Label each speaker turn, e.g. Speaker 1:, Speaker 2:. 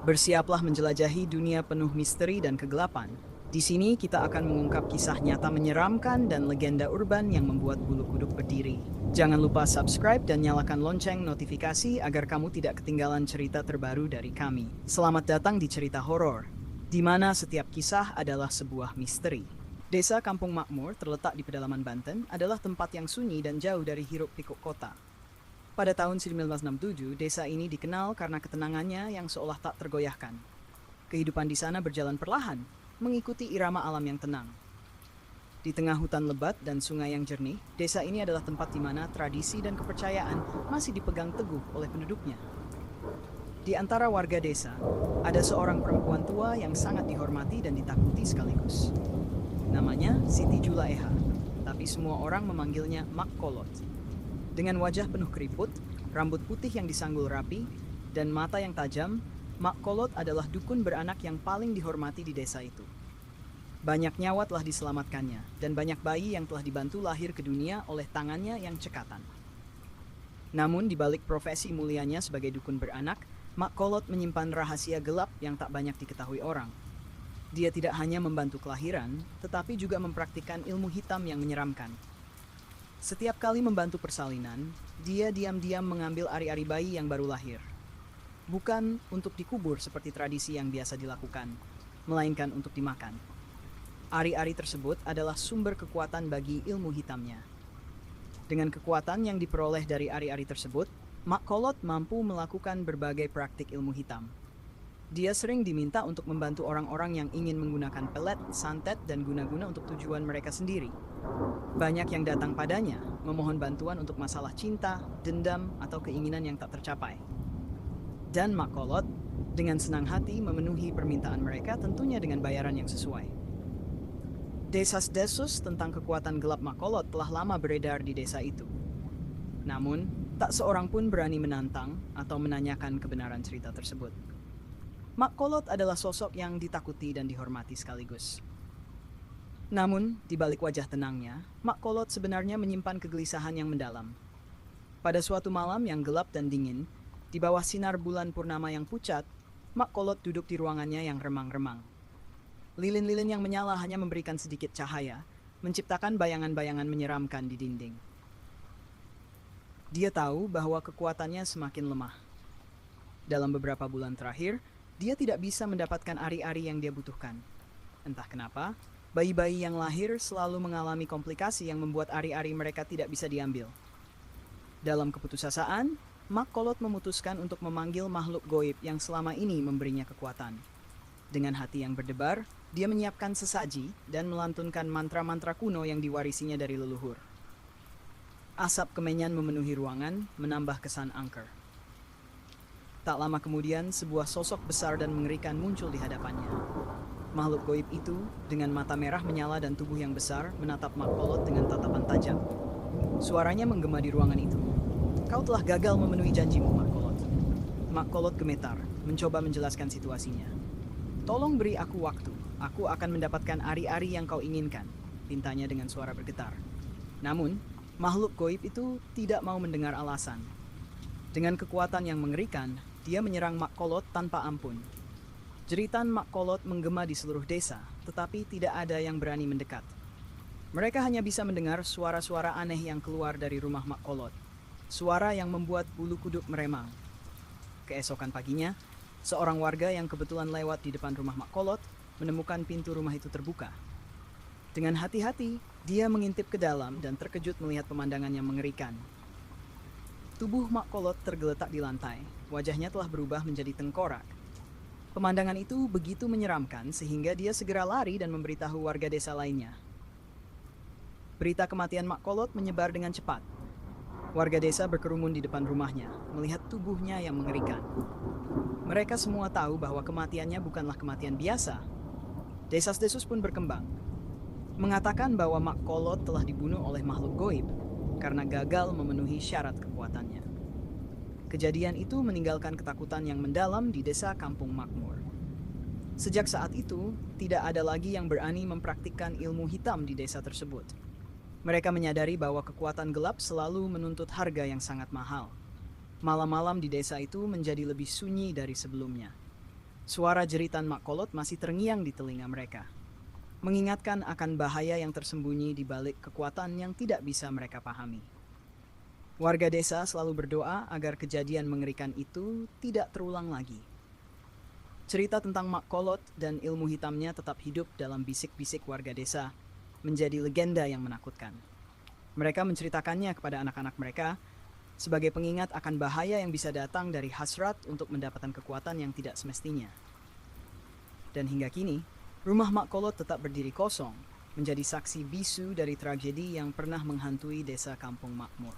Speaker 1: Bersiaplah menjelajahi dunia penuh misteri dan kegelapan. Di sini kita akan mengungkap kisah nyata menyeramkan dan legenda urban yang membuat bulu kuduk berdiri. Jangan lupa subscribe dan nyalakan lonceng notifikasi agar kamu tidak ketinggalan cerita terbaru dari kami. Selamat datang di cerita horor, di mana setiap kisah adalah sebuah misteri. Desa Kampung Makmur terletak di pedalaman Banten adalah tempat yang sunyi dan jauh dari hiruk-pikuk kota. Pada tahun 1967, desa ini dikenal karena ketenangannya yang seolah tak tergoyahkan. Kehidupan di sana berjalan perlahan, mengikuti irama alam yang tenang. Di tengah hutan lebat dan sungai yang jernih, desa ini adalah tempat di mana tradisi dan kepercayaan masih dipegang teguh oleh penduduknya. Di antara warga desa, ada seorang perempuan tua yang sangat dihormati dan ditakuti sekaligus. Namanya Siti Julaeha, tapi semua orang memanggilnya Mak Kolot. Dengan wajah penuh keriput, rambut putih yang disanggul rapi, dan mata yang tajam, Mak Kolot adalah dukun beranak yang paling dihormati di desa itu. Banyak nyawa telah diselamatkannya, dan banyak bayi yang telah dibantu lahir ke dunia oleh tangannya yang cekatan. Namun di balik profesi mulianya sebagai dukun beranak, Mak Kolot menyimpan rahasia gelap yang tak banyak diketahui orang. Dia tidak hanya membantu kelahiran, tetapi juga mempraktikkan ilmu hitam yang menyeramkan. Setiap kali membantu persalinan, dia diam-diam mengambil ari-ari bayi yang baru lahir. Bukan untuk dikubur seperti tradisi yang biasa dilakukan, melainkan untuk dimakan. Ari-ari tersebut adalah sumber kekuatan bagi ilmu hitamnya. Dengan kekuatan yang diperoleh dari ari-ari tersebut, Mak Kolot mampu melakukan berbagai praktik ilmu hitam. Dia sering diminta untuk membantu orang-orang yang ingin menggunakan pelet, santet, dan guna-guna untuk tujuan mereka sendiri. Banyak yang datang padanya, memohon bantuan untuk masalah cinta, dendam, atau keinginan yang tak tercapai. Dan Mak Kolot, dengan senang hati memenuhi permintaan mereka tentunya dengan bayaran yang sesuai. Desas-desus tentang kekuatan gelap Mak Kolot telah lama beredar di desa itu. Namun, tak seorang pun berani menantang atau menanyakan kebenaran cerita tersebut. Mak Kolot adalah sosok yang ditakuti dan dihormati sekaligus. Namun, di balik wajah tenangnya, Mak Kolot sebenarnya menyimpan kegelisahan yang mendalam. Pada suatu malam yang gelap dan dingin, di bawah sinar bulan purnama yang pucat, Mak Kolot duduk di ruangannya yang remang-remang. Lilin-lilin yang menyala hanya memberikan sedikit cahaya, menciptakan bayangan-bayangan menyeramkan di dinding. Dia tahu bahwa kekuatannya semakin lemah. Dalam beberapa bulan terakhir, dia tidak bisa mendapatkan ari-ari yang dia butuhkan. Entah kenapa, bayi-bayi yang lahir selalu mengalami komplikasi yang membuat ari-ari mereka tidak bisa diambil. Dalam keputusasaan, Mak Kolot memutuskan untuk memanggil makhluk goib yang selama ini memberinya kekuatan. Dengan hati yang berdebar, dia menyiapkan sesaji dan melantunkan mantra-mantra kuno yang diwarisinya dari leluhur. Asap kemenyan memenuhi ruangan, menambah kesan angker. Tak lama kemudian, sebuah sosok besar dan mengerikan muncul di hadapannya. Makhluk goib itu, dengan mata merah menyala dan tubuh yang besar, menatap Mak Kolot dengan tatapan tajam. Suaranya menggema di ruangan itu. Kau telah gagal memenuhi janjimu, Mak Kolot. Mak Kolot gemetar, mencoba menjelaskan situasinya. Tolong beri aku waktu, aku akan mendapatkan ari-ari yang kau inginkan, pintanya dengan suara bergetar. Namun, makhluk goib itu tidak mau mendengar alasan. Dengan kekuatan yang mengerikan, dia menyerang Mak Kolot tanpa ampun. Jeritan Mak Kolot menggema di seluruh desa, tetapi tidak ada yang berani mendekat. Mereka hanya bisa mendengar suara-suara aneh yang keluar dari rumah Mak Kolot. Suara yang membuat bulu kuduk meremang. Keesokan paginya, seorang warga yang kebetulan lewat di depan rumah Mak Kolot menemukan pintu rumah itu terbuka. Dengan hati-hati, dia mengintip ke dalam dan terkejut melihat pemandangan yang mengerikan. Tubuh Mak Kolot tergeletak di lantai, wajahnya telah berubah menjadi tengkorak. Pemandangan itu begitu menyeramkan sehingga dia segera lari dan memberitahu warga desa lainnya. Berita kematian Mak Kolot menyebar dengan cepat. Warga desa berkerumun di depan rumahnya, melihat tubuhnya yang mengerikan. Mereka semua tahu bahwa kematiannya bukanlah kematian biasa. Desas-desus pun berkembang, mengatakan bahwa Mak Kolot telah dibunuh oleh makhluk goib karena gagal memenuhi syarat kekuatannya. Kejadian itu meninggalkan ketakutan yang mendalam di desa Kampung Makmur. Sejak saat itu, tidak ada lagi yang berani mempraktikkan ilmu hitam di desa tersebut. Mereka menyadari bahwa kekuatan gelap selalu menuntut harga yang sangat mahal. Malam-malam di desa itu menjadi lebih sunyi dari sebelumnya. Suara jeritan Mak Kolot masih terngiang di telinga mereka, mengingatkan akan bahaya yang tersembunyi di balik kekuatan yang tidak bisa mereka pahami. Warga desa selalu berdoa agar kejadian mengerikan itu tidak terulang lagi. Cerita tentang Mak Kolot dan ilmu hitamnya tetap hidup dalam bisik-bisik warga desa, menjadi legenda yang menakutkan. Mereka menceritakannya kepada anak-anak mereka sebagai pengingat akan bahaya yang bisa datang dari hasrat untuk mendapatkan kekuatan yang tidak semestinya. Dan hingga kini, rumah Mak Kolot tetap berdiri kosong, menjadi saksi bisu dari tragedi yang pernah menghantui desa Kampung Makmur.